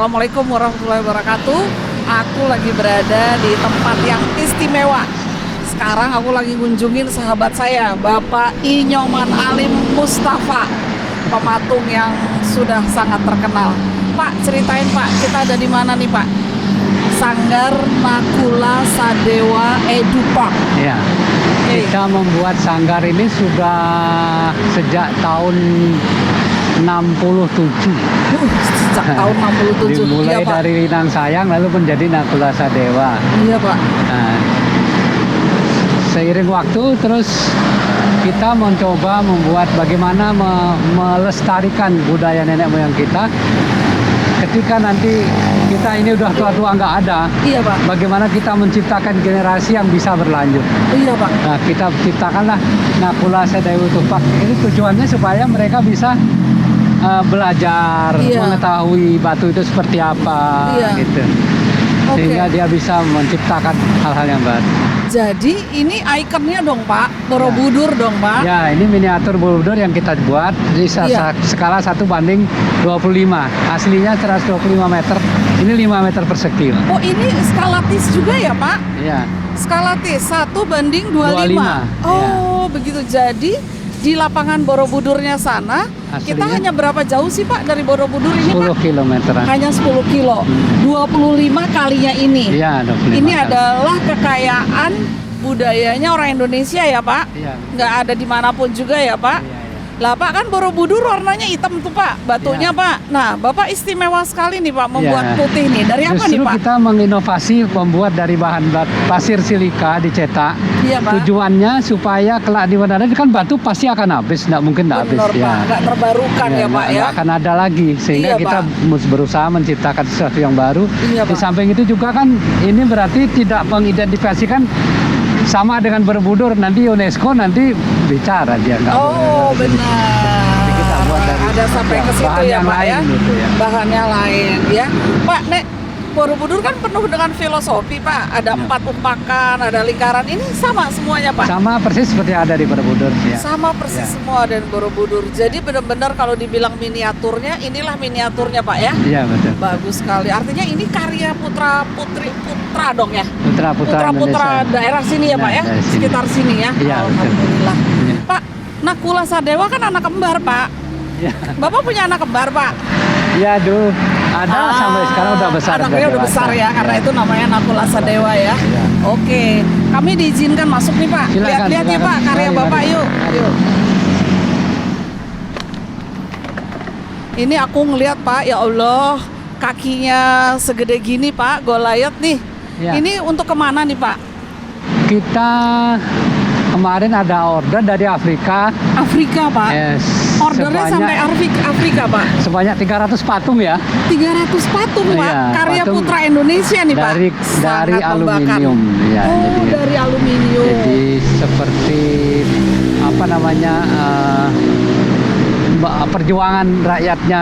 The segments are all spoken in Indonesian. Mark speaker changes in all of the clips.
Speaker 1: Assalamualaikum warahmatullahi wabarakatuh. Aku lagi berada di tempat yang istimewa. Sekarang aku lagi kunjungin sahabat saya, Bapak I Nyoman Alim Mustafa, pematung yang sudah sangat terkenal. Pak, ceritain Pak, kita ada di mana nih Pak? Sanggar Nakula Sadewa Edu Park.
Speaker 2: Ya, kita membuat sanggar ini sudah sejak tahun 67.
Speaker 1: Sejak tahun 67.
Speaker 2: Dimulai
Speaker 1: Iya, Pak.
Speaker 2: dari Linang Sayang lalu menjadi Nakula Sadewa.
Speaker 1: Iya Pak.
Speaker 2: Nah, seiring waktu terus kita mencoba membuat bagaimana melestarikan budaya nenek moyang kita. Ketika nanti kita ini udah tua-tua nggak ada,
Speaker 1: Iya Pak.
Speaker 2: bagaimana kita menciptakan generasi yang bisa berlanjut.
Speaker 1: Iya Pak.
Speaker 2: Nah, kita ciptakanlah Nakula Sadewa Edu Park. Ini tujuannya supaya mereka bisa belajar,
Speaker 1: Iya.
Speaker 2: mengetahui batu itu seperti apa,
Speaker 1: Iya.
Speaker 2: gitu.
Speaker 1: Oke.
Speaker 2: Sehingga dia bisa menciptakan hal-hal yang baru.
Speaker 1: Jadi ini ikonnya dong Pak, Borobudur dong Pak.
Speaker 2: Ya, ini miniatur Borobudur yang kita buat di
Speaker 1: Iya.
Speaker 2: skala 1:25. Aslinya 125 meter, ini 5 meter persegi.
Speaker 1: Oh ini skalatis juga ya Pak?
Speaker 2: Iya.
Speaker 1: Skalatis 1:25.
Speaker 2: 25,
Speaker 1: Oh begitu. Jadi di lapangan Borobudurnya sana, kita
Speaker 2: Aslinya
Speaker 1: hanya berapa jauh sih Pak dari Borobudur ini
Speaker 2: 10
Speaker 1: Pak?
Speaker 2: kilometeran.
Speaker 1: Hanya 10 kilo. 25 kalinya ini.
Speaker 2: Iya, 25
Speaker 1: Ini
Speaker 2: kali.
Speaker 1: adalah kekayaan budayanya orang Indonesia ya Pak?
Speaker 2: Iya.
Speaker 1: Nggak ada dimanapun juga ya Pak?
Speaker 2: Iya, iya.
Speaker 1: Lah Pak, kan Borobudur warnanya hitam tuh Pak, batunya
Speaker 2: Iya.
Speaker 1: Pak. Nah Bapak istimewa sekali nih Pak membuat
Speaker 2: Iya.
Speaker 1: putih nih. Dari apa nih
Speaker 2: Justru
Speaker 1: Pak?
Speaker 2: kita menginovasi membuat dari bahan pasir silika dicetak.
Speaker 1: Iya Pak.
Speaker 2: Tujuannya supaya kelak di mana kan batu pasti akan habis, nggak mungkin nggak habis.
Speaker 1: Benar Pak, nggak terbarukan ya Pak ya.
Speaker 2: nggak akan ada lagi, sehingga
Speaker 1: Iya,
Speaker 2: kita
Speaker 1: Pak.
Speaker 2: berusaha menciptakan sesuatu yang baru.
Speaker 1: Iya,
Speaker 2: Di
Speaker 1: Pak.
Speaker 2: samping itu juga kan ini berarti tidak mengidentifikasikan sama dengan Borobudur. Nanti UNESCO nanti bicara dia nggak
Speaker 1: Oh
Speaker 2: boleh.
Speaker 1: benar.
Speaker 2: Jadi kita buat dari
Speaker 1: Ada sampai ke situ
Speaker 2: bahan
Speaker 1: ya
Speaker 2: yang
Speaker 1: Pak
Speaker 2: lain
Speaker 1: ya.
Speaker 2: gitu ya.
Speaker 1: Bahannya lain ya. Pak, Nek, Borobudur kan penuh dengan filosofi Pak. Ada
Speaker 2: Ya.
Speaker 1: 4 umpakan, ada lingkaran. Ini sama semuanya Pak.
Speaker 2: Sama persis seperti ada di Borobudur ya.
Speaker 1: Sama persis
Speaker 2: Ya.
Speaker 1: semua dan Borobudur. Jadi benar-benar kalau dibilang miniaturnya, inilah miniaturnya Pak ya.
Speaker 2: Iya betul.
Speaker 1: Bagus sekali. Artinya ini karya putra dong ya.
Speaker 2: Putra-putra
Speaker 1: Putra
Speaker 2: Indonesia.
Speaker 1: daerah sini ya
Speaker 2: Nah,
Speaker 1: Pak ya.
Speaker 2: dari sini.
Speaker 1: Sekitar sini ya.
Speaker 2: Iya, betul.
Speaker 1: Alhamdulillah.
Speaker 2: Iya.
Speaker 1: Pak, Nakula Sadewa kan anak kembar Pak.
Speaker 2: Ya.
Speaker 1: Bapak punya anak kembar Pak?
Speaker 2: Ya, dulu ada sampai sekarang udah besar.
Speaker 1: Anaknya udah besar ya, karena itu namanya Nakula Sadewa ya.
Speaker 2: Iya.
Speaker 1: Oke, kami diizinkan masuk nih Pak.
Speaker 2: Silakan,
Speaker 1: Lihat-lihat ya
Speaker 2: silakan.
Speaker 1: Pak karya
Speaker 2: Mari,
Speaker 1: Bapak
Speaker 2: mari.
Speaker 1: yuk. Yuk. Ini aku ngelihat Pak, ya Allah, kakinya segede gini Pak, Goliath nih.
Speaker 2: Ya.
Speaker 1: Ini untuk kemana nih Pak?
Speaker 2: Kita kemarin ada order dari Afrika.
Speaker 1: Afrika Pak. Ordernya sampai Afrika Pak.
Speaker 2: sebanyak 300 patung ya.
Speaker 1: 300 patung Pak.
Speaker 2: Iya,
Speaker 1: Karya
Speaker 2: patung
Speaker 1: putra Indonesia nih Pak.
Speaker 2: dari
Speaker 1: Sangat membanggakan.
Speaker 2: aluminium ya.
Speaker 1: Oh, dari aluminium.
Speaker 2: jadi seperti apa namanya perjuangan rakyatnya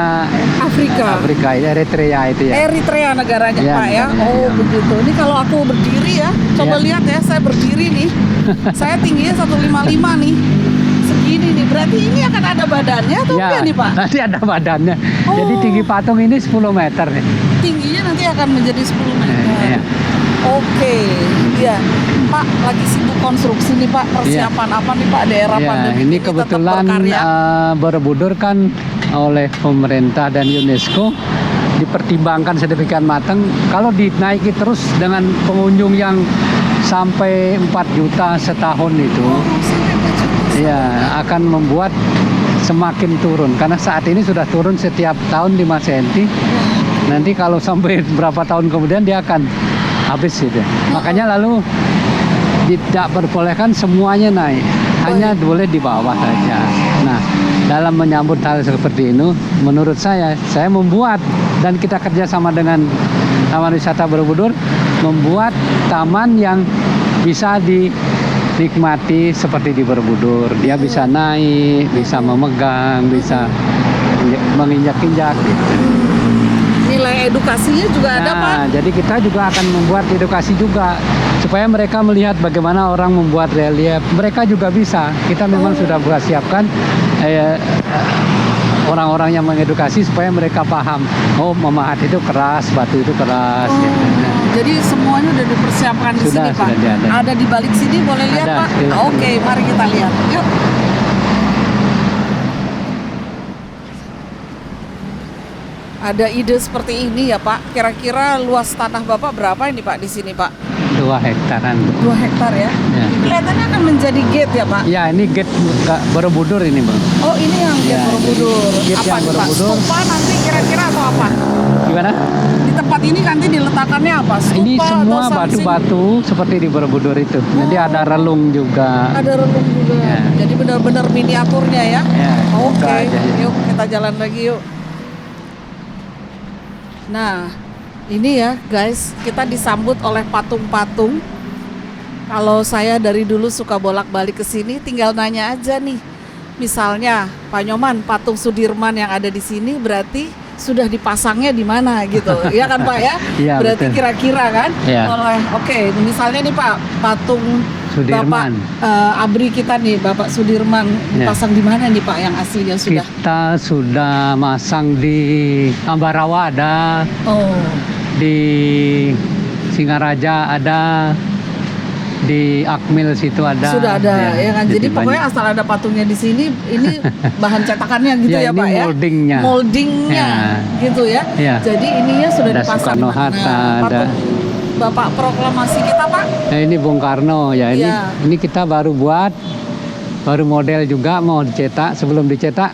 Speaker 1: Afrika.
Speaker 2: Eritrea itu ya.
Speaker 1: Eritrea negaranya
Speaker 2: Iya,
Speaker 1: Pak ya.
Speaker 2: negaranya,
Speaker 1: Oh
Speaker 2: iya.
Speaker 1: begitu. Ini kalau aku berdiri ya, coba
Speaker 2: Iya.
Speaker 1: lihat ya, saya berdiri nih. Saya tingginya 155 nih. Segini nih. Berarti ini akan ada badannya atau
Speaker 2: Ya,
Speaker 1: enggak nih Pak?
Speaker 2: nanti ada badannya.
Speaker 1: Oh.
Speaker 2: Jadi tinggi patung ini 10 meter nih.
Speaker 1: Tingginya nanti akan menjadi 10 meter.
Speaker 2: Iya.
Speaker 1: Oke. Iya. Pak lagi sibuk konstruksi nih Pak. Persiapan apa nih Pak daerah
Speaker 2: Ya,
Speaker 1: pandemi
Speaker 2: ini
Speaker 1: tetap
Speaker 2: kebetulan
Speaker 1: berkarya?
Speaker 2: Borobudur kan oleh pemerintah dan UNESCO dipertimbangkan sedemikian matang. Kalau dinaiki terus dengan pengunjung yang sampai 4 juta setahun itu,
Speaker 1: Oh, sampai 4 juta.
Speaker 2: ya akan membuat semakin turun. Karena saat ini sudah turun setiap tahun 5 cm. Nanti kalau sampai berapa tahun kemudian dia akan habis gitu. Makanya lalu tidak perbolehkan semuanya naik, hanya boleh di bawah saja. Nah, dalam menyambut hal seperti ini, menurut saya membuat dan kita kerjasama dengan Taman Wisata Borobudur membuat taman yang bisa dinikmati seperti di Borobudur. Dia bisa naik, bisa memegang, bisa menginjak-injak. Gitu.
Speaker 1: Nilai edukasinya juga ada Pak.
Speaker 2: Nah, jadi kita juga akan membuat edukasi juga supaya mereka melihat bagaimana orang membuat relief. Mereka juga bisa. Kita memang sudah siapkan orang-orang yang mengedukasi supaya mereka paham. Oh, memahat itu keras, batu itu keras.
Speaker 1: Oh,
Speaker 2: Gitu.
Speaker 1: jadi semuanya udah dipersiapkan di
Speaker 2: Sudah,
Speaker 1: sini, Pak.
Speaker 2: sudah ada.
Speaker 1: Ada di balik sini, boleh lihat,
Speaker 2: Ada,
Speaker 1: Pak?
Speaker 2: silakan.
Speaker 1: Oke, mari kita lihat. Yuk. Ada ide seperti ini ya, Pak. Kira-kira luas tanah Bapak berapa ini, Pak, di sini, Pak?
Speaker 2: 2 hektaran.
Speaker 1: 2 hektar ya.
Speaker 2: Ya.
Speaker 1: Kelihatannya akan menjadi gate ya, Pak.
Speaker 2: Ya, ini gate Borobudur ini, Bang.
Speaker 1: Oh, ini yang gate
Speaker 2: Ya,
Speaker 1: Borobudur.
Speaker 2: gate
Speaker 1: Apa
Speaker 2: yang
Speaker 1: nih, Pak?
Speaker 2: Borobudur.
Speaker 1: Stupa nanti kira-kira atau apa?
Speaker 2: Gimana?
Speaker 1: Di tempat ini nanti diletakkannya apa? Stupa
Speaker 2: Ini semua
Speaker 1: atau something?
Speaker 2: batu-batu seperti di Borobudur itu. Nanti ada relung juga.
Speaker 1: Ada relung juga.
Speaker 2: Ya.
Speaker 1: Jadi benar-benar miniaturnya ya.
Speaker 2: Ya,
Speaker 1: Oke,
Speaker 2: buka aja, ya.
Speaker 1: yuk kita jalan lagi yuk. Nah, ini ya guys, kita disambut oleh patung-patung. Kalau saya dari dulu suka bolak-balik ke sini, tinggal nanya aja nih. Misalnya, Pak Nyoman, patung Sudirman yang ada di sini berarti sudah dipasangnya di mana gitu. Iya kan, Pak ya?
Speaker 2: Iya,
Speaker 1: Berarti
Speaker 2: betul.
Speaker 1: kira-kira kan?
Speaker 2: Iya.
Speaker 1: Oke, misalnya nih Pak, patung
Speaker 2: Sudirman.
Speaker 1: Bapak ABRI kita nih, Bapak Sudirman
Speaker 2: Ya.
Speaker 1: dipasang di mana nih Pak yang aslinya sudah?
Speaker 2: Kita sudah masang di Ambarawa ada,
Speaker 1: Oh,
Speaker 2: di Singaraja ada, di Akmil situ ada.
Speaker 1: sudah ada ya kan. Jadi pokoknya
Speaker 2: banyak.
Speaker 1: asal ada patungnya di sini, ini bahan cetakannya gitu
Speaker 2: Ya,
Speaker 1: ya,
Speaker 2: ini
Speaker 1: Pak ya.
Speaker 2: moldingnya.
Speaker 1: Moldingnya
Speaker 2: Ya.
Speaker 1: gitu ya.
Speaker 2: Ya.
Speaker 1: Jadi ininya sudah
Speaker 2: Ada
Speaker 1: dipasang. di mana?
Speaker 2: Soekarno-Hatta, ada.
Speaker 1: Patung Bapak proklamasi kita, Pak.
Speaker 2: Nah, ini Bung Karno ya.
Speaker 1: Iya.
Speaker 2: Ini kita baru buat, baru model juga mau dicetak. Sebelum dicetak,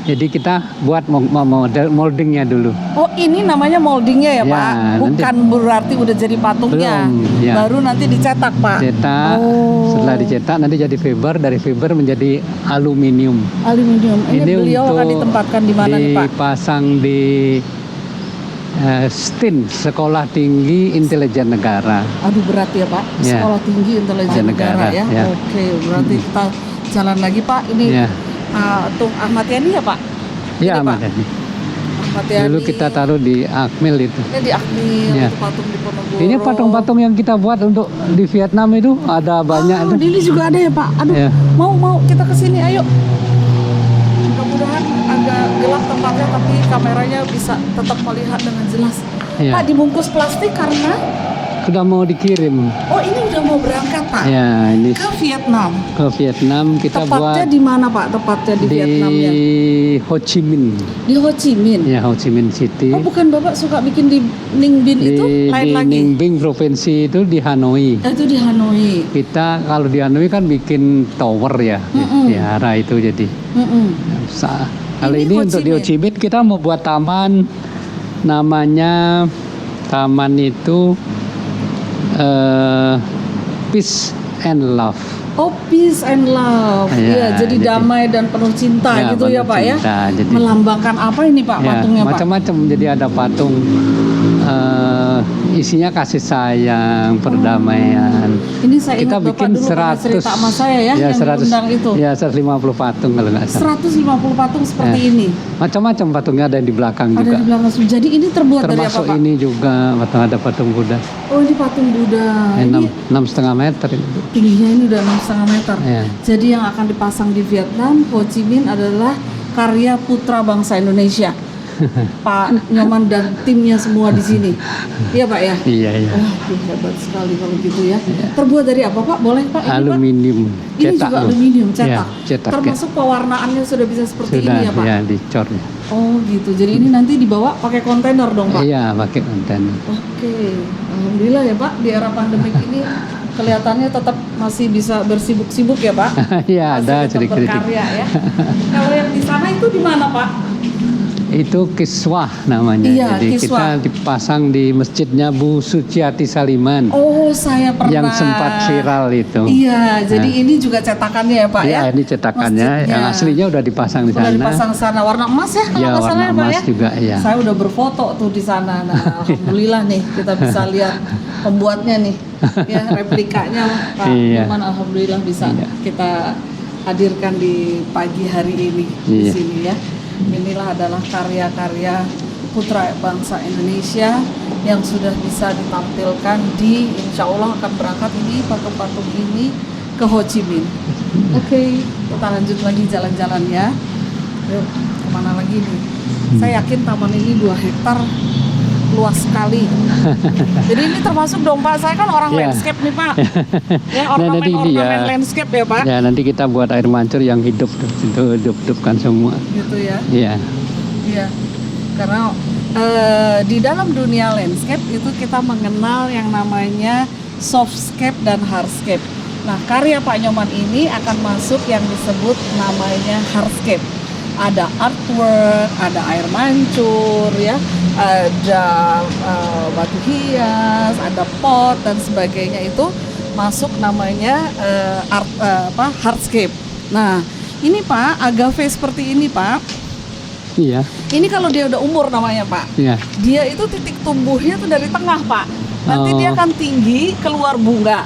Speaker 2: jadi kita buat model moldingnya dulu.
Speaker 1: Oh, ini namanya moldingnya ya,
Speaker 2: Ya,
Speaker 1: Pak.
Speaker 2: nanti-
Speaker 1: Bukan berarti udah jadi patungnya.
Speaker 2: Belum, ya.
Speaker 1: Baru nanti dicetak, Pak.
Speaker 2: Cetak,
Speaker 1: Oh.
Speaker 2: setelah dicetak nanti jadi fiber, dari fiber menjadi aluminium.
Speaker 1: Aluminium. Ini, beliau akan
Speaker 2: untuk
Speaker 1: ditempatkan di mana nih, Pak?
Speaker 2: dipasang di STIN, Sekolah Tinggi Intelijen Negara.
Speaker 1: Aduh, berat ya, Pak.
Speaker 2: Ya.
Speaker 1: Sekolah Tinggi Intelijen Negara,
Speaker 2: Negara,
Speaker 1: ya.
Speaker 2: ya.
Speaker 1: Oke, berarti kita jalan lagi, Pak. Ini
Speaker 2: Ya,
Speaker 1: Tung Ahmad Yani ya, Pak?
Speaker 2: ya
Speaker 1: Ini, Pak.
Speaker 2: Ahmad Yani.
Speaker 1: Ahmad Yani.
Speaker 2: Dulu kita taruh di Akmil itu.
Speaker 1: Ini di Akmil,
Speaker 2: Ya.
Speaker 1: itu patung di Ponorogo.
Speaker 2: Ini patung-patung yang kita buat untuk di Vietnam itu ada banyak
Speaker 1: Oh,
Speaker 2: itu.
Speaker 1: ini juga ada ya, Pak. Aduh,
Speaker 2: Ya.
Speaker 1: mau kita ke sini, ayo. Mudah-mudahan agak gelap tempatnya, tapi kameranya bisa tetap melihat dengan jelas.
Speaker 2: Ya.
Speaker 1: Pak, dibungkus plastik karena
Speaker 2: Sudah mau dikirim.
Speaker 1: oh, ini udah mau berangkat, Pak.
Speaker 2: Ya, ini
Speaker 1: Ke Vietnam.
Speaker 2: ke Vietnam kita
Speaker 1: Tepatnya
Speaker 2: buat
Speaker 1: di mana, Pak? Tepatnya di Vietnam ya.
Speaker 2: Ho Chi Minh.
Speaker 1: Di Ho Chi Minh.
Speaker 2: Ya, Ho Chi Minh City.
Speaker 1: Oh, bukan Bapak suka bikin di Ninh Binh itu lain
Speaker 2: di
Speaker 1: lagi?
Speaker 2: Ninh Binh provinsi itu di Hanoi.
Speaker 1: Itu di Hanoi.
Speaker 2: Kita kalau di Hanoi kan bikin tower ya,
Speaker 1: Mm-mm.
Speaker 2: wihara itu jadi.
Speaker 1: Mm-mm.
Speaker 2: Kalau
Speaker 1: Ini
Speaker 2: ini
Speaker 1: Ho
Speaker 2: untuk
Speaker 1: Chi
Speaker 2: di Ho
Speaker 1: Minh.
Speaker 2: Chi Minh kita mau buat taman, namanya taman itu Peace and Love.
Speaker 1: Oh, peace and love.
Speaker 2: Ya,
Speaker 1: Iya, jadi
Speaker 2: jadi-
Speaker 1: damai dan penuh cinta
Speaker 2: Ya,
Speaker 1: gitu ya,
Speaker 2: penuh
Speaker 1: Pak ya.
Speaker 2: cinta, jadi-
Speaker 1: Melambangkan apa ini, Pak,
Speaker 2: Ya,
Speaker 1: patungnya, Pak?
Speaker 2: macam-macam. Jadi ada patung isinya kasih sayang, perdamaian.
Speaker 1: Ini saya
Speaker 2: Kita
Speaker 1: ingat Bapak
Speaker 2: bikin
Speaker 1: dulu pernah
Speaker 2: 100
Speaker 1: cerita sama saya ya, yang
Speaker 2: 100
Speaker 1: diundang itu.
Speaker 2: Ya, 150 patung kalau nggak salah.
Speaker 1: 150 patung seperti
Speaker 2: Ya.
Speaker 1: ini.
Speaker 2: Macam-macam patungnya ada yang di belakang
Speaker 1: Ada
Speaker 2: juga.
Speaker 1: di belakang. Jadi ini terbuat dari apa,
Speaker 2: Termasuk
Speaker 1: Pak?
Speaker 2: ini juga ada patung Buddha.
Speaker 1: Oh, ini patung Buddha. Ini
Speaker 2: 6,5 meter ini.
Speaker 1: tingginya ini udah 6,5 meter.
Speaker 2: Ya.
Speaker 1: Jadi yang akan dipasang di Vietnam, Ho Chi Minh adalah karya putra bangsa Indonesia. Pak Nyoman dan timnya semua di sini. Iya, Pak ya?
Speaker 2: Iya, iya.
Speaker 1: Wah, hebat sekali kalau gitu ya. Terbuat dari apa, Pak? Boleh, Pak? Ini, Pak?
Speaker 2: Aluminium.
Speaker 1: Ini juga
Speaker 2: loh.
Speaker 1: aluminium cetak.
Speaker 2: Ya, cetak.
Speaker 1: Termasuk pewarnaannya sudah bisa seperti
Speaker 2: Sudah
Speaker 1: ini ya, Pak?
Speaker 2: ya dicor.
Speaker 1: Oh, gitu. Jadi ini nanti dibawa pakai kontainer dong, Pak?
Speaker 2: Iya, pakai kontainer.
Speaker 1: Oke. Alhamdulillah ya, Pak. Di era pandemik ini kelihatannya tetap masih bisa bersibuk-sibuk ya, Pak?
Speaker 2: Iya,
Speaker 1: Masih
Speaker 2: ada
Speaker 1: tetap
Speaker 2: sedikit-sedikit.
Speaker 1: berkarya ya. Kalau yang di sana itu di mana, Pak?
Speaker 2: Itu kiswah namanya.
Speaker 1: Iya,
Speaker 2: Jadi
Speaker 1: kiswah.
Speaker 2: kita dipasang di masjidnya Bu Suciati Saliman
Speaker 1: Oh, saya pernah.
Speaker 2: yang sempat viral itu.
Speaker 1: Iya, jadi
Speaker 2: Nah.
Speaker 1: ini juga cetakannya ya, Pak ya?
Speaker 2: Iya, ini cetakannya.
Speaker 1: Masjidnya.
Speaker 2: Yang aslinya udah dipasang di
Speaker 1: Udah
Speaker 2: sana.
Speaker 1: dipasang sana warna emas ya kalau
Speaker 2: Ya,
Speaker 1: nggak salah
Speaker 2: warna
Speaker 1: ya, Pak
Speaker 2: emas
Speaker 1: ya?
Speaker 2: juga, ya.
Speaker 1: Saya udah berfoto tuh di sana. Nah, alhamdulillah nih kita bisa lihat pembuatnya nih, ya replikanya Pak
Speaker 2: Iya.
Speaker 1: Nyoman, alhamdulillah bisa
Speaker 2: Iya.
Speaker 1: kita hadirkan di pagi hari ini di
Speaker 2: Iya.
Speaker 1: sini ya. Inilah adalah karya-karya putra bangsa Indonesia yang sudah bisa ditampilkan di, insya Allah akan berangkat ini patung-patung ini ke Ho Chi Minh. Oke, kita lanjut lagi jalan-jalan ya. Yuk, kemana mana lagi nih. Saya yakin taman ini 2 hektar, luas sekali. Jadi ini termasuk dong Pak, saya kan orang
Speaker 2: Ya.
Speaker 1: landscape nih Pak. Ya,
Speaker 2: nanti
Speaker 1: ornamen
Speaker 2: ya.
Speaker 1: landscape ya Pak.
Speaker 2: Ya nanti kita buat air mancur yang hidup kan semua.
Speaker 1: Gitu ya.
Speaker 2: Iya.
Speaker 1: Iya. Karena di dalam dunia landscape itu kita mengenal yang namanya softscape dan hardscape. Nah, karya Pak Nyoman ini akan masuk yang disebut namanya hardscape. Ada artwork, ada air mancur ya, ada batu hias, ada pot dan sebagainya, itu masuk namanya hardscape. Nah, ini Pak, agave seperti ini Pak.
Speaker 2: Iya.
Speaker 1: Ini kalau dia udah umur namanya Pak.
Speaker 2: Iya.
Speaker 1: Dia itu titik tumbuhnya tuh dari tengah Pak. Nanti
Speaker 2: Oh.
Speaker 1: dia akan tinggi keluar bunga.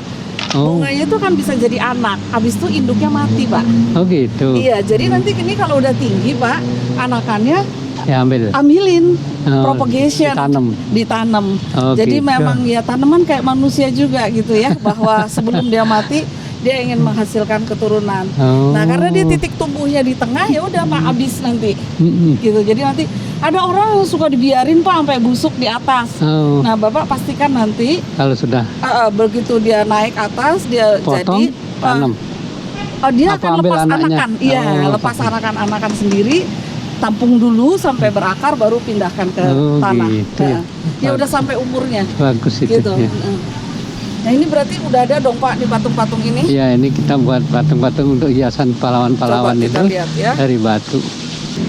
Speaker 2: Oh.
Speaker 1: Bunganya itu kan bisa jadi anak. Habis itu induknya mati Pak.
Speaker 2: Oh gitu.
Speaker 1: Iya, jadi nanti ini kalau udah tinggi Pak, anakannya
Speaker 2: Ya ambil.
Speaker 1: ambilin
Speaker 2: Oh,
Speaker 1: propagation, ditanam.
Speaker 2: Oh,
Speaker 1: Jadi
Speaker 2: gitu.
Speaker 1: memang ya tanaman kayak manusia juga gitu ya, bahwa sebelum dia mati dia ingin menghasilkan keturunan.
Speaker 2: Oh.
Speaker 1: Nah, karena dia titik tumbuhnya di tengah, ya udah Pak, habis nanti.
Speaker 2: Mm-mm.
Speaker 1: Gitu. Jadi nanti ada orang yang suka dibiarin Pak sampai busuk di atas.
Speaker 2: Oh.
Speaker 1: Nah, Bapak pastikan nanti
Speaker 2: Kalau sudah
Speaker 1: begitu dia naik atas, dia
Speaker 2: potong,
Speaker 1: jadi
Speaker 2: tanam.
Speaker 1: dia
Speaker 2: Apa
Speaker 1: akan
Speaker 2: ambil
Speaker 1: lepas
Speaker 2: anaknya?
Speaker 1: anakan. Iya,
Speaker 2: Oh,
Speaker 1: lepas anakan sendiri, tampung dulu sampai berakar, baru pindahkan ke
Speaker 2: Oh,
Speaker 1: tanah.
Speaker 2: gitu ya.
Speaker 1: Ya udah sampai umurnya.
Speaker 2: Bagus itu.
Speaker 1: Gitu.
Speaker 2: Ya.
Speaker 1: Nah, ini berarti udah ada dong Pak di patung-patung ini.
Speaker 2: Iya, ini kita buat patung-patung untuk hiasan pahlawan-pahlawan
Speaker 1: Coba kita
Speaker 2: itu
Speaker 1: lihat ya.
Speaker 2: dari batu.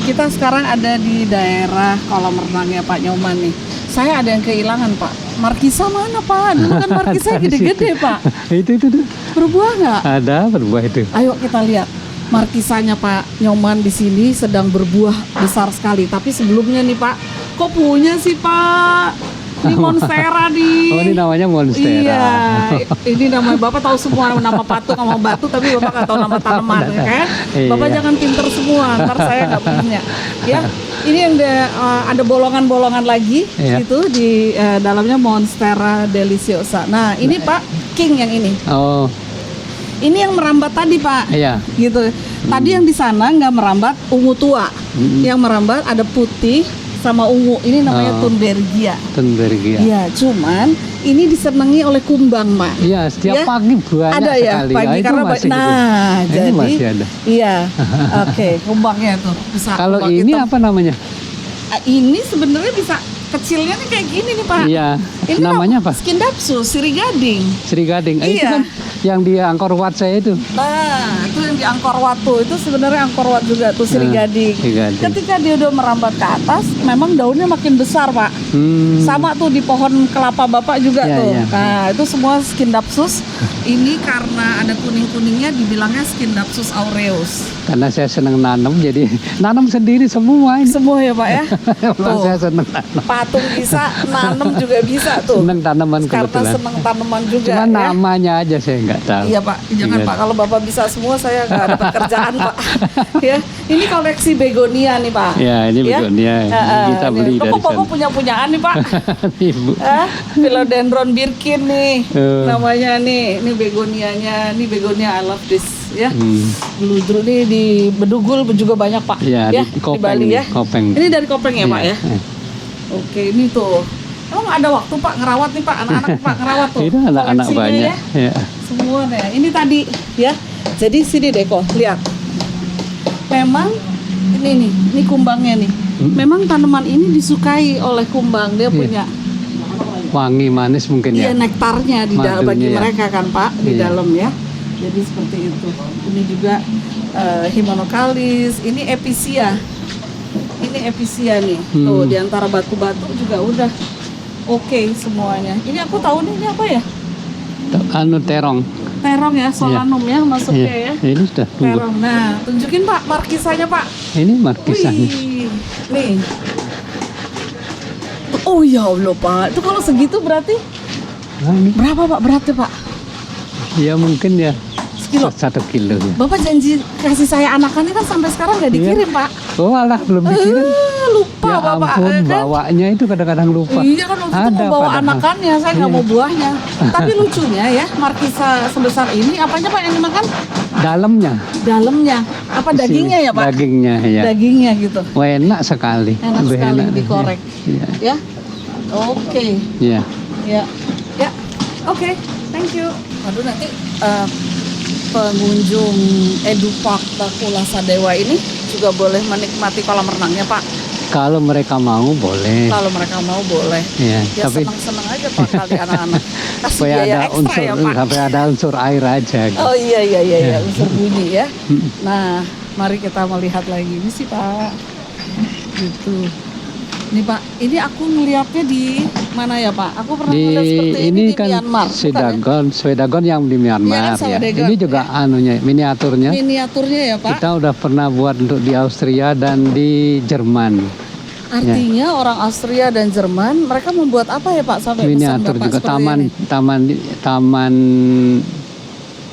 Speaker 1: Kita sekarang ada di daerah kolam renangnya Pak Nyoman nih. Saya ada yang kehilangan Pak. Markisa mana Pak? Dulu kan markisa
Speaker 2: Ada di
Speaker 1: gede-gede
Speaker 2: situ.
Speaker 1: Pak.
Speaker 2: itu tuh.
Speaker 1: Berbuah nggak?
Speaker 2: Ada berbuah itu.
Speaker 1: Ayo kita lihat. Markisanya Pak Nyoman di sini sedang berbuah besar sekali. Tapi sebelumnya nih Pak, kok punya sih Pak? Ini monstera nih.
Speaker 2: Oh, ini namanya monstera.
Speaker 1: Iya, ini namanya Bapak tahu semua nama patung sama batu, tapi Bapak nggak tahu nama tanaman, ya kan? Bapak
Speaker 2: Iya.
Speaker 1: jangan pinter semua, ntar saya nggak punya. Ya, ini yang ada bolongan-bolongan lagi,
Speaker 2: Iya.
Speaker 1: itu di dalamnya monstera deliciosa. Nah, ini Pak King yang ini.
Speaker 2: Oh,
Speaker 1: Ini yang merambat tadi Pak.
Speaker 2: iya.
Speaker 1: Gitu. Tadi yang di sana nggak merambat ungu tua,
Speaker 2: Mm-mm.
Speaker 1: yang merambat ada putih sama ungu. Ini namanya
Speaker 2: Oh.
Speaker 1: Thunbergia.
Speaker 2: Thunbergia.
Speaker 1: Iya, cuman ini disenangi oleh kumbang, Mak.
Speaker 2: Iya, setiap
Speaker 1: Ya.
Speaker 2: pagi banyak
Speaker 1: Ada ya,
Speaker 2: sekali.
Speaker 1: pagi
Speaker 2: itu
Speaker 1: karena
Speaker 2: masih gitu.
Speaker 1: nah,
Speaker 2: Ini
Speaker 1: jadi
Speaker 2: masih ada.
Speaker 1: iya. Oke, kumbangnya tuh bisa.
Speaker 2: Kalau
Speaker 1: kumbang
Speaker 2: ini
Speaker 1: hitam.
Speaker 2: apa namanya?
Speaker 1: Ini sebenarnya bisa kecilnya nih kayak gini nih, Pak.
Speaker 2: Iya.
Speaker 1: Ini
Speaker 2: Namanya apa?
Speaker 1: Skindapsus, sirih gading.
Speaker 2: Sri Gading. Itu
Speaker 1: Iya.
Speaker 2: kan yang di Angkor Wat saya itu.
Speaker 1: Nah, itu yang di Angkor Wat tuh. Itu sebenarnya Angkor Wat juga tuh sirih
Speaker 2: Nah,
Speaker 1: gading.
Speaker 2: Sri Gading.
Speaker 1: Ketika dia udah merambat ke atas, memang daunnya makin besar, Pak. Sama tuh di pohon kelapa Bapak juga
Speaker 2: Iya,
Speaker 1: tuh.
Speaker 2: iya.
Speaker 1: Nah, itu semua Skindapsus. Ini karena ada kuning-kuningnya dibilangnya Skindapsus aureus.
Speaker 2: Karena saya senang nanam, jadi nanam sendiri semua ini.
Speaker 1: Semua ya, Pak ya.
Speaker 2: Memang
Speaker 1: Tuh.
Speaker 2: saya senang nanam.
Speaker 1: Patung bisa, nanam juga bisa tuh.
Speaker 2: Senang tanaman
Speaker 1: Karena
Speaker 2: kebetulan.
Speaker 1: senang tanaman juga
Speaker 2: Cuma
Speaker 1: ya.
Speaker 2: namanya aja saya nggak tahu.
Speaker 1: Iya Pak, jangan
Speaker 2: Iya.
Speaker 1: Pak, kalau Bapak bisa semua saya nggak dapat kerjaan Pak. Ya, ini koleksi begonia nih Pak.
Speaker 2: Ya, ini begonia. Kita beli dari
Speaker 1: Bapak
Speaker 2: sana.
Speaker 1: punya-punyaan nih Pak.
Speaker 2: Ibu.
Speaker 1: Philodendron Birkin nih, namanya nih. Ini begonianya, ini begonia I love this ya. Beludru nih di Bedugul juga banyak Pak.
Speaker 2: Iya,
Speaker 1: ya,
Speaker 2: di Kopeng
Speaker 1: Bali
Speaker 2: nih,
Speaker 1: ya.
Speaker 2: Kopeng.
Speaker 1: Ini dari Kopeng ya Pak
Speaker 2: Iya,
Speaker 1: ya. Oke, ini tuh. Emang ada waktu Pak ngerawat nih Pak, anak-anak Pak ngerawat tuh.
Speaker 2: Itu anak-anak
Speaker 1: Koleksinya
Speaker 2: banyak.
Speaker 1: ya.
Speaker 2: Ya.
Speaker 1: Semua nih. Ini tadi ya. Jadi sini deh kok, lihat. Memang ini kumbangnya nih. Memang tanaman ini disukai oleh kumbang, dia
Speaker 2: Iya.
Speaker 1: punya
Speaker 2: Wangi manis mungkin
Speaker 1: iya
Speaker 2: ya.
Speaker 1: nektarnya di
Speaker 2: Madunya
Speaker 1: bagi
Speaker 2: ya.
Speaker 1: mereka kan Pak di
Speaker 2: Iya.
Speaker 1: dalam ya. Jadi seperti itu. Ini juga Himonocalis, ini episia. Ini episia nih. Tuh di antara batu-batu juga udah oke semuanya. Ini aku tahu nih ini apa ya?
Speaker 2: Anu terong.
Speaker 1: Terong ya, solanum ya masuknya ya.
Speaker 2: Iya. Ini sudah tumbuh.
Speaker 1: Terong. Nah, tunjukin Pak markisanya Pak.
Speaker 2: Ini markisanya.
Speaker 1: Wih, nih. Oh ya Allah Pak, itu kalau segitu berarti
Speaker 2: Nah, ini.
Speaker 1: berapa Pak beratnya Pak?
Speaker 2: Ya mungkin ya
Speaker 1: Sekilo.
Speaker 2: 1 kilo. Ya.
Speaker 1: Bapak janji kasih saya anakannya kan sampai sekarang nggak dikirim Pak.
Speaker 2: Oh alah belum dikirim.
Speaker 1: lupa
Speaker 2: Ya
Speaker 1: Bapak.
Speaker 2: ampun,
Speaker 1: kan?
Speaker 2: bawanya itu kadang-kadang lupa.
Speaker 1: Iya kan waktu itu
Speaker 2: Ada
Speaker 1: mau bawa
Speaker 2: padahal.
Speaker 1: anakannya, saya nggak
Speaker 2: Iya.
Speaker 1: mau buahnya. Tapi lucunya ya, markisa sebesar ini, apanya Pak yang dimakan?
Speaker 2: Dalamnya.
Speaker 1: Dalamnya, apa dagingnya ya Pak?
Speaker 2: Dagingnya ya.
Speaker 1: Dagingnya gitu.
Speaker 2: Wah, enak sekali.
Speaker 1: Enak
Speaker 2: Lebih
Speaker 1: sekali
Speaker 2: enak.
Speaker 1: dikorek.
Speaker 2: Iya.
Speaker 1: Ya, oke,
Speaker 2: Iya.
Speaker 1: ya, ya, oke, thank you. Waduh nanti pengunjung Edupark Bakula Sadewa ini juga boleh menikmati kolam renangnya Pak.
Speaker 2: Kalau mereka mau boleh.
Speaker 1: Kalau mereka mau boleh.
Speaker 2: Iya,
Speaker 1: Ya
Speaker 2: tapi
Speaker 1: senang-senang aja Pak kali anak-anak. Kasih
Speaker 2: supaya
Speaker 1: biaya
Speaker 2: ada
Speaker 1: ekstra
Speaker 2: unsur
Speaker 1: ya Pak.
Speaker 2: sampai ada unsur air aja. Gitu.
Speaker 1: Oh iya
Speaker 2: Ya.
Speaker 1: unsur bunyi ya.
Speaker 2: Mm.
Speaker 1: Nah, mari kita melihat lagi ini sih Pak. Gitu. Ini Pak, ini aku ngeliatnya di mana ya Pak? Aku pernah
Speaker 2: Di
Speaker 1: ngeliat seperti ini di
Speaker 2: kan
Speaker 1: Myanmar. bukan ya?
Speaker 2: Swedagon yang di Myanmar
Speaker 1: Iya kan,
Speaker 2: ya.
Speaker 1: Swedagon,
Speaker 2: Ini juga anunya miniaturnya.
Speaker 1: Miniaturnya ya Pak.
Speaker 2: Kita udah pernah buat untuk di Austria dan di Jerman.
Speaker 1: Artinya orang Austria dan Jerman mereka membuat apa ya Pak sampai pesan
Speaker 2: Miniatur
Speaker 1: Bapak
Speaker 2: juga
Speaker 1: seperti
Speaker 2: taman
Speaker 1: ini?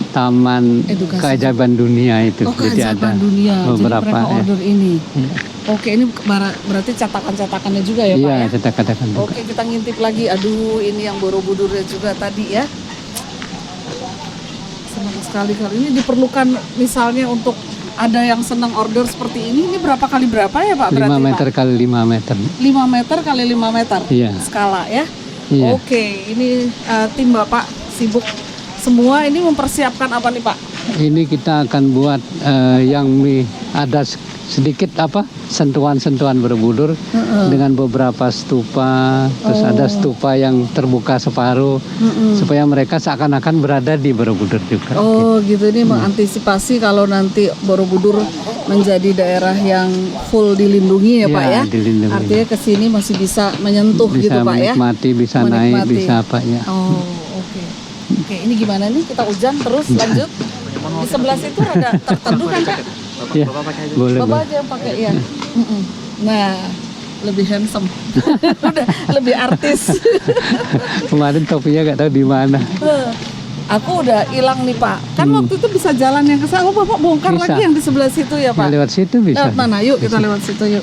Speaker 2: taman
Speaker 1: Edukasi.
Speaker 2: keajaiban dunia itu.
Speaker 1: Oh,
Speaker 2: Jadi
Speaker 1: keajaiban dunia.
Speaker 2: beberapa
Speaker 1: Jadi mereka
Speaker 2: ya.
Speaker 1: order ini.
Speaker 2: Iya.
Speaker 1: Oke, ini berarti cetakan-cetakannya juga ya Pak
Speaker 2: Iya,
Speaker 1: ya?
Speaker 2: katakan juga.
Speaker 1: Oke, kita ngintip lagi. Aduh, ini yang Borobudurnya juga tadi ya. Senang sekali kali ini diperlukan misalnya untuk ada yang senang order seperti ini berapa kali berapa ya Pak?
Speaker 2: 5
Speaker 1: Berarti
Speaker 2: meter
Speaker 1: Pak?
Speaker 2: kali 5 meter.
Speaker 1: 5 meter kali 5 meter.
Speaker 2: Iya.
Speaker 1: Skala ya.
Speaker 2: Iya.
Speaker 1: Oke, ini tim Bapak sibuk semua ini mempersiapkan apa nih Pak?
Speaker 2: Ini kita akan buat ada sedikit sentuhan-sentuhan Borobudur dengan beberapa stupa, terus ada stupa yang terbuka separuh supaya mereka seakan-akan berada di Borobudur juga.
Speaker 1: Oh gitu, ini mengantisipasi kalau nanti Borobudur menjadi daerah yang full dilindungi ya Pak ya.
Speaker 2: Dilindungi.
Speaker 1: Artinya ke sini masih bisa menyentuh
Speaker 2: Bisa
Speaker 1: gitu Pak ya.
Speaker 2: menikmati, bisa naik,
Speaker 1: Menikmati.
Speaker 2: bisa apa ya.
Speaker 1: Oh oke. Oke, ini gimana nih kita hujan terus lanjut. Di sebelah situ ada terteduh kan Kak?
Speaker 2: Ya, boleh.
Speaker 1: Bapak aja yang pakai ya. Nah, lebih handsome. Udah lebih artis.
Speaker 2: Kemarin topinya nggak tahu di mana.
Speaker 1: Aku udah hilang nih Pak. Kan waktu itu bisa jalan yang ke sana. Oh, Bapak bongkar
Speaker 2: Bisa.
Speaker 1: lagi yang di sebelah situ ya Pak.
Speaker 2: Lewat situ bisa.
Speaker 1: Lewat mana? Yuk kita lewat situ yuk.